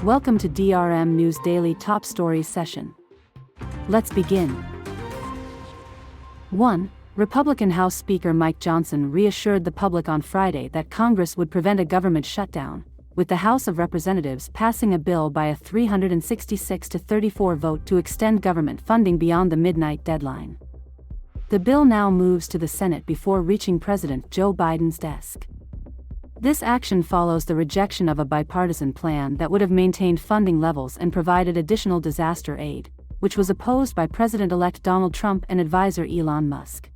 Welcome to DRM News Daily Top Stories session. Let's begin. 1. Republican House Speaker Mike Johnson reassured the public on Friday that Congress would prevent a government shutdown, with the House of Representatives passing a bill by a 366-34 vote to extend government funding beyond the midnight deadline. The bill now moves to the Senate before reaching President Joe Biden's desk. This action follows the rejection of a bipartisan plan that would have maintained funding levels and provided additional disaster aid, which was opposed by President-elect Donald Trump and advisor Elon Musk.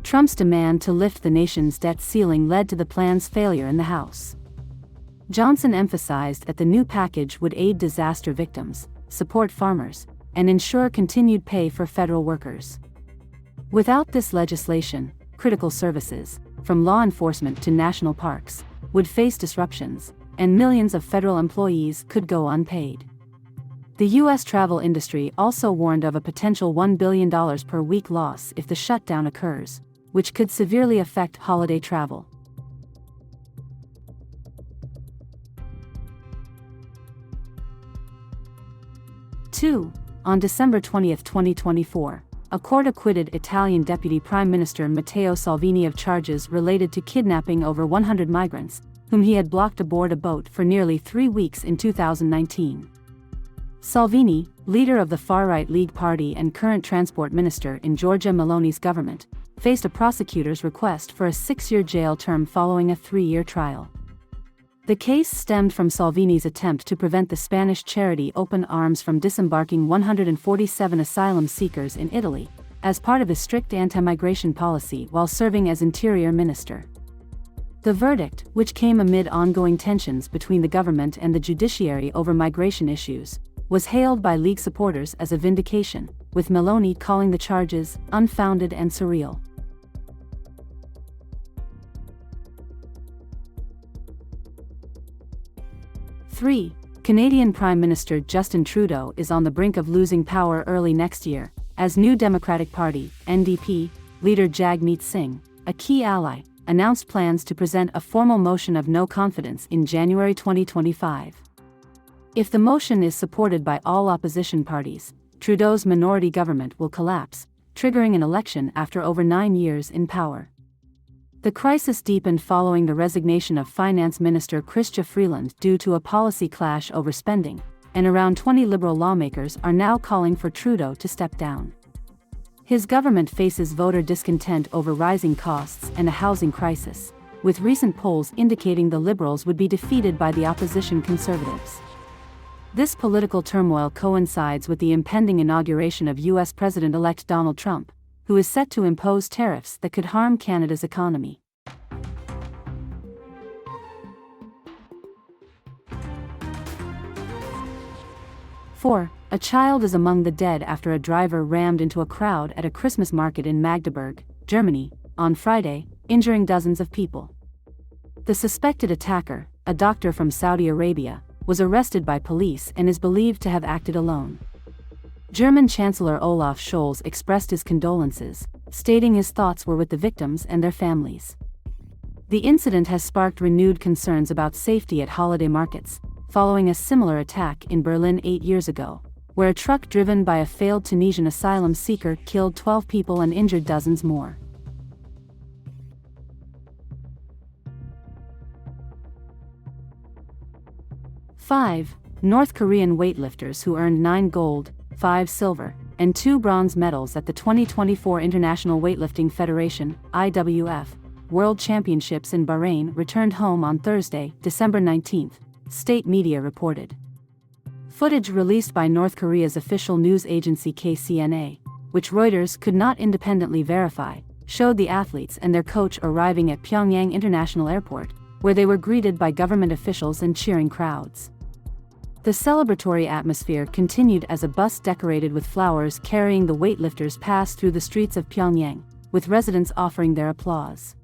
Trump's demand to lift the nation's debt ceiling led to the plan's failure in the House. Johnson emphasized that the new package would aid disaster victims, support farmers, and ensure continued pay for federal workers. Without this legislation, critical services, from law enforcement to national parks, would face disruptions, and millions of federal employees could go unpaid. The U.S. travel industry also warned of a potential $1 billion per week loss if the shutdown occurs, which could severely affect holiday travel. Two. On December 20, 2024, a court acquitted Italian Deputy Prime Minister Matteo Salvini of charges related to kidnapping over 100 migrants, whom he had blocked aboard a boat for nearly 3 weeks in 2019. Salvini, leader of the far-right League Party and current transport minister in Giorgia Meloni's government, faced a prosecutor's request for a 6-year jail term following a 3-year trial. The case stemmed from Salvini's attempt to prevent the Spanish charity Open Arms from disembarking 147 asylum seekers in Italy, as part of his strict anti-migration policy while serving as interior minister. The verdict, which came amid ongoing tensions between the government and the judiciary over migration issues, was hailed by League supporters as a vindication, with Meloni calling the charges unfounded and surreal. 3. Canadian Prime Minister Justin Trudeau is on the brink of losing power early next year, as New Democratic Party (NDP) leader Jagmeet Singh, a key ally, announced plans to present a formal motion of no confidence in January 2025. If the motion is supported by all opposition parties, Trudeau's minority government will collapse, triggering an election after over 9 years in power. The crisis deepened following the resignation of Finance Minister Chrystia Freeland due to a policy clash over spending, and around 20 Liberal lawmakers are now calling for Trudeau to step down. His government faces voter discontent over rising costs and a housing crisis, with recent polls indicating the Liberals would be defeated by the opposition Conservatives. This political turmoil coincides with the impending inauguration of U.S. President-elect Donald Trump, who is set to impose tariffs that could harm Canada's economy. Four. A child is among the dead after a driver rammed into a crowd at a Christmas market in Magdeburg, Germany, on Friday, injuring dozens of people. The suspected attacker, a doctor from Saudi Arabia, was arrested by police and is believed to have acted alone. German Chancellor Olaf Scholz expressed his condolences, stating his thoughts were with the victims and their families. The incident has sparked renewed concerns about safety at holiday markets, following a similar attack in Berlin 8 years ago, where a truck driven by a failed Tunisian asylum seeker killed 12 people and injured dozens more. Five. North Korean weightlifters who earned 9 gold, 5 silver, and 2 bronze medals at the 2024 International Weightlifting Federation (IWF) World Championships in Bahrain returned home on Thursday, December 19, state media reported. Footage released by North Korea's official news agency KCNA, which Reuters could not independently verify, showed the athletes and their coach arriving at Pyongyang International Airport, where they were greeted by government officials and cheering crowds. The celebratory atmosphere continued as a bus decorated with flowers carrying the weightlifters passed through the streets of Pyongyang, with residents offering their applause.